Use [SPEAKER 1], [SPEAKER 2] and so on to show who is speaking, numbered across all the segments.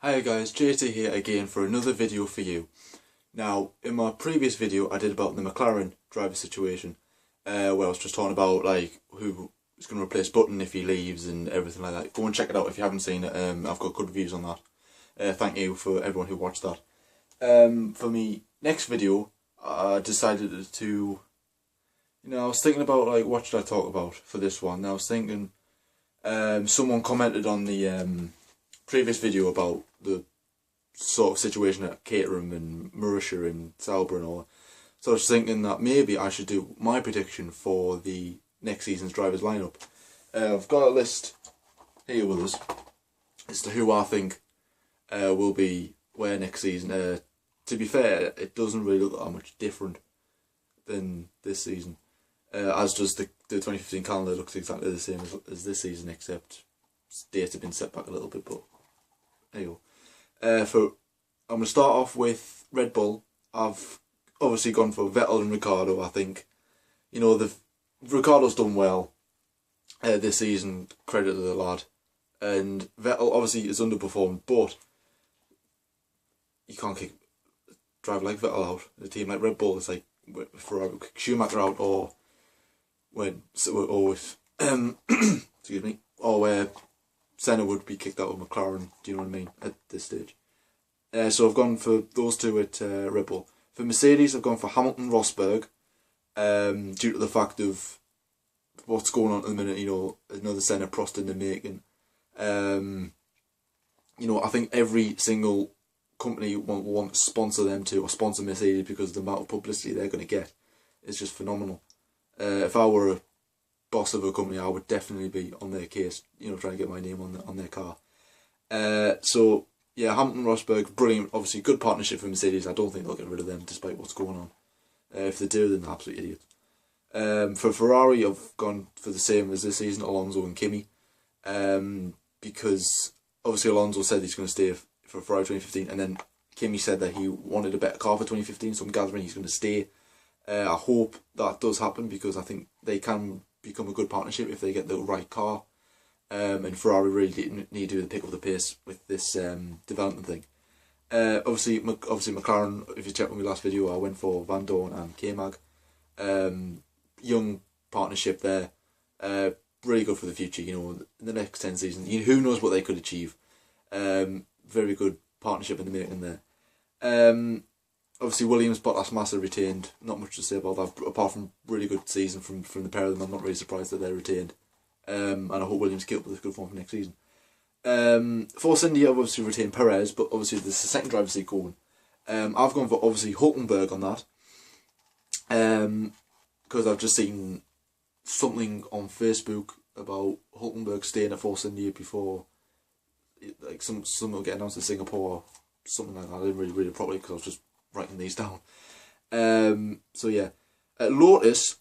[SPEAKER 1] Hi guys, JT here again for another video for you. Now, in my previous video I did about the McLaren driver situation, where I was just talking about like who is going to replace Button if he leaves and everything like that. Go and check it out if you haven't seen it. I've got good reviews on that. Thank you for everyone who watched that. For me next video, I decided to, I was thinking about like what should I talk about for this one. And I was thinking, someone commented on the previous video about the sort of situation at Caterham and Marussia and Sauber and all that. So I was thinking that maybe I should do my prediction for the next season's drivers lineup. I've got a list here with us as to who I think will be where next season. To be fair, it doesn't really look that much different than this season. As does the 2015 calendar looks exactly the same as this season, except dates have been set back a little bit, but there you go. I'm going to start off with Red Bull. I've obviously gone for Vettel and Ricciardo. I think, Ricciardo's done well this season, credit to the lad. And Vettel obviously is underperformed, but you can't kick drive like Vettel out. A team like Red Bull, it's like for Schumacher out, or with excuse me, or where Senna would be kicked out of McLaren. Do you know what I mean at this stage? So I've gone for those two at Red Bull. For Mercedes, I've gone for Hamilton, Rosberg, due to the fact of what's going on at the minute. Another Senna, Prost in the making. I think every single company will want to sponsor them too, or sponsor Mercedes, because the amount of publicity they're going to get is just phenomenal. If I were a boss of a company, I would definitely be on their case, trying to get my name on their car. So yeah, Hamilton, Rosberg, brilliant. Obviously, good partnership for Mercedes. I don't think they'll get rid of them despite what's going on. If they do, then they're absolute idiots. For Ferrari, I've gone for the same as this season, Alonso and Kimi, because obviously Alonso said he's going to stay for Ferrari 2015, and then Kimi said that he wanted a better car for 2015, so I'm gathering he's going to stay. I hope that does happen, because I think they can become a good partnership if they get the right car. And Ferrari really need to pick up the pace with this development thing. Obviously McLaren, if you check my last video, I went for Van Dorn and K-Mag. Young partnership there. Really good for the future, in the next 10 seasons. Who knows what they could achieve. Very good partnership in the making there. Obviously Williams, Bottas, Massa retained. Not much to say about that, apart from really good season from the pair of them. I'm not really surprised that they're retained. And I hope Williams keep up with a good form for next season. Force India have obviously retained Perez, but obviously there's a second driver seat going. I've gone for obviously Hulkenberg on that. Because I've just seen something on Facebook about Hulkenberg staying at Force India before, like some will get announced in Singapore or something like that. I didn't really read it properly because I was just writing these down. So yeah, Lotus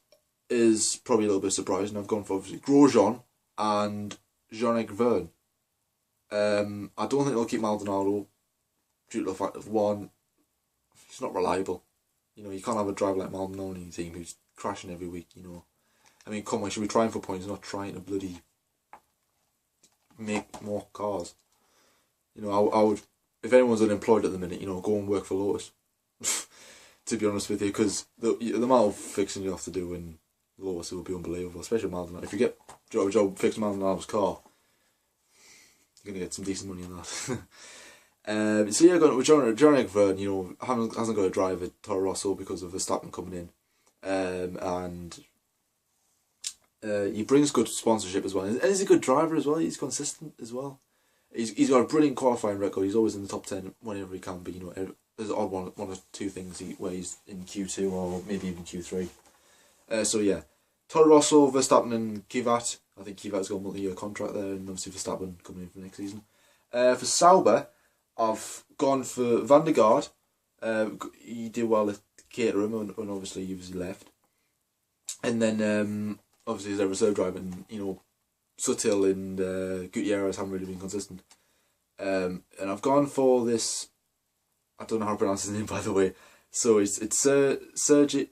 [SPEAKER 1] is probably a little bit surprising. I've gone for obviously Grosjean and Jean-Eric Vergne. I don't think they'll keep Maldonado due to the fact of, one, he's not reliable. You can't have a driver like Maldonado in your team who's crashing every week. I mean, come on, should be trying for points, not trying to bloody make more cars. I would, if anyone's unemployed at the minute, go and work for Lotus. To be honest with you, because the amount of fixing you have to do in Lotus, it will be unbelievable, especially Maldonado. If you get a job fixing Maldonado's car, you're going to get some decent money in that. So yeah, going with Jean-Eric Vergne, hasn't got a drive at Toro Rosso because of Verstappen coming in. And he brings good sponsorship as well. And he's a good driver as well. He's consistent as well. He's got a brilliant qualifying record. He's always in the top 10 whenever he can be. There's an odd one or two things where he's in Q2 or maybe even Q3. So yeah, Toro Rosso, Verstappen and Kvyat. I think Kvyat's got a multi-year contract there, and obviously Verstappen coming in for next season. For Sauber, I've gone for Van der Garde. He did well at Caterham when obviously he was left. And then obviously he's a reserve driver, and Sutil and Gutierrez haven't really been consistent. And I've gone for this, I don't know how to pronounce his name, by the way. So it's Sergey.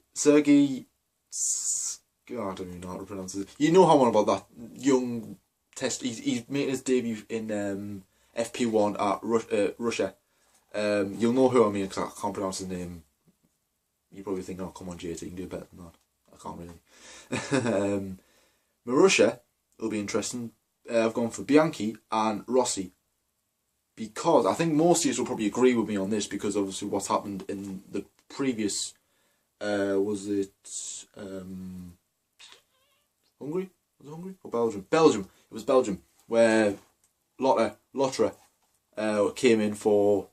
[SPEAKER 1] I don't even know how to pronounce it. You know how on about that young test. He's making his debut in FP1 at Russia. You'll know who I mean because I can't pronounce his name. You probably think, oh, come on, JT, you can do better than that. I can't really. Marussia will be interesting. I've gone for Bianchi and Rossi because I think most of you will probably agree with me on this because obviously what's happened in the previous, was it Hungary? Was it Hungary or Belgium? Belgium. It was Belgium where Lotterer came in for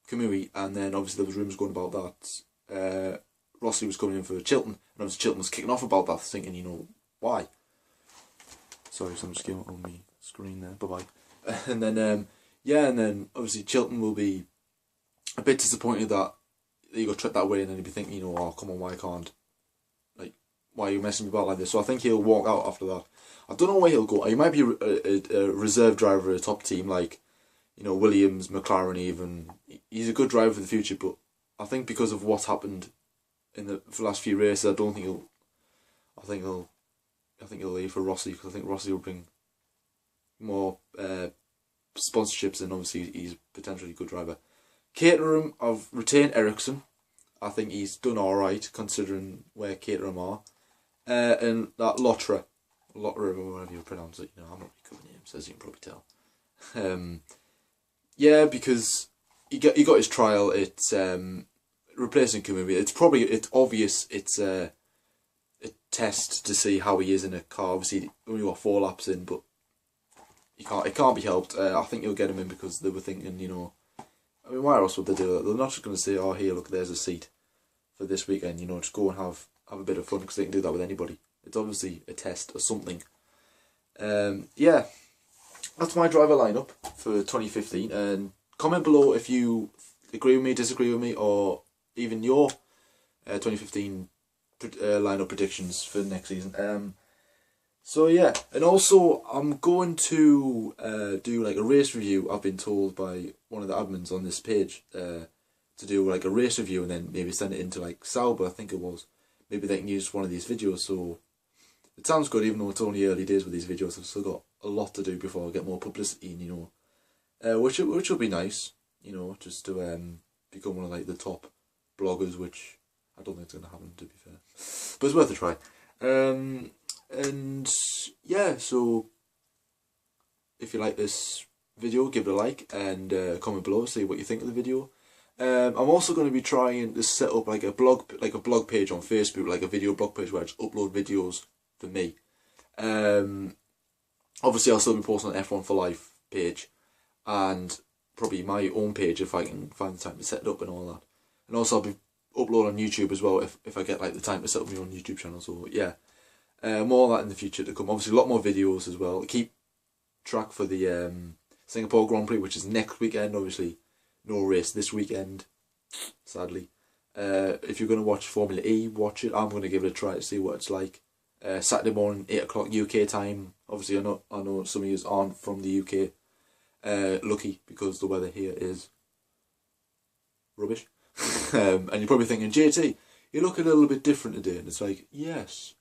[SPEAKER 1] Kamui, and then obviously there was rumours going about that Rossi was coming in for Chilton, and obviously Chilton was kicking off about that, thinking, you know, why? Sorry, someone just came up on my screen there. Bye bye. And then and then obviously Chilton will be a bit disappointed that he got tricked that way, and then he'll be thinking, you know, oh come on, why are you messing me about like this? So I think he'll walk out after that. I don't know where he'll go. He might be a reserve driver at a top team like, you know, Williams, McLaren even. He's a good driver for the future, but I think because of what's happened in the last few races, I don't think he'll. I think he'll leave for Rossi because I think Rossi will bring more sponsorships, and obviously he's potentially a good driver. Caterham, I've retained Ericsson. I think he's done all right considering where Caterham are, and that Lotterer, or whatever you pronounce it. You know, I'm not really good with names, as you can probably tell. Yeah, because he got his trial. It's replacing Kamui. It's obvious. It's a test to see how he is in a car. Obviously, only got 4 laps in, but it can't be helped. I think you'll get him in because they were thinking, you know, I mean, why else would they do that? They're not just going to say, oh, here, look, there's a seat for this weekend. You know, just go and have a bit of fun because they can do that with anybody. It's obviously a test or something. Yeah, that's my driver lineup for 2015. And comment below if you agree with me, disagree with me, or even your 2015 lineup predictions for next season. So yeah, and also I'm going to do like a race review. I've been told by one of the admins on this page to do like a race review and then maybe send it into like Sauber, I think it was. Maybe they can use one of these videos. So it sounds good, even though it's only early days with these videos. I've still got a lot to do before I get more publicity, and, you know, which will be nice, you know, just to become one of like the top bloggers, which I don't think it's going to happen, to be fair, but it's worth a try. And yeah, so if you like this video, give it a like and comment below, say what you think of the video. I'm also going to be trying to set up like a blog page on Facebook, like a video blog page where I just upload videos for me. Obviously I'll still be posting on F1 for Life page and probably my own page if I can find the time to set it up and all that. And also I'll be uploading on YouTube as well if I get like the time to set up my own YouTube channel. So yeah. More of that in the future to come. Obviously, a lot more videos as well. Keep track for the Singapore Grand Prix, which is next weekend. Obviously, no race this weekend, sadly. If you're going to watch Formula E, watch it. I'm going to give it a try to see what it's like. Saturday morning, 8 o'clock UK time. Obviously, I know some of you aren't from the UK. Lucky, because the weather here is rubbish. And you're probably thinking, JT, you look a little bit different today. And it's like, yes.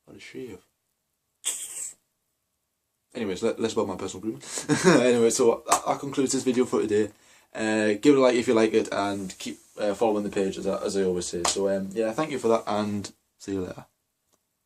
[SPEAKER 1] What a shave. Anyways, less about my personal grooming. Anyway, so that concludes this video for today. Give it a like if you like it, and keep following the page as I always say. So yeah, thank you for that, and see you later.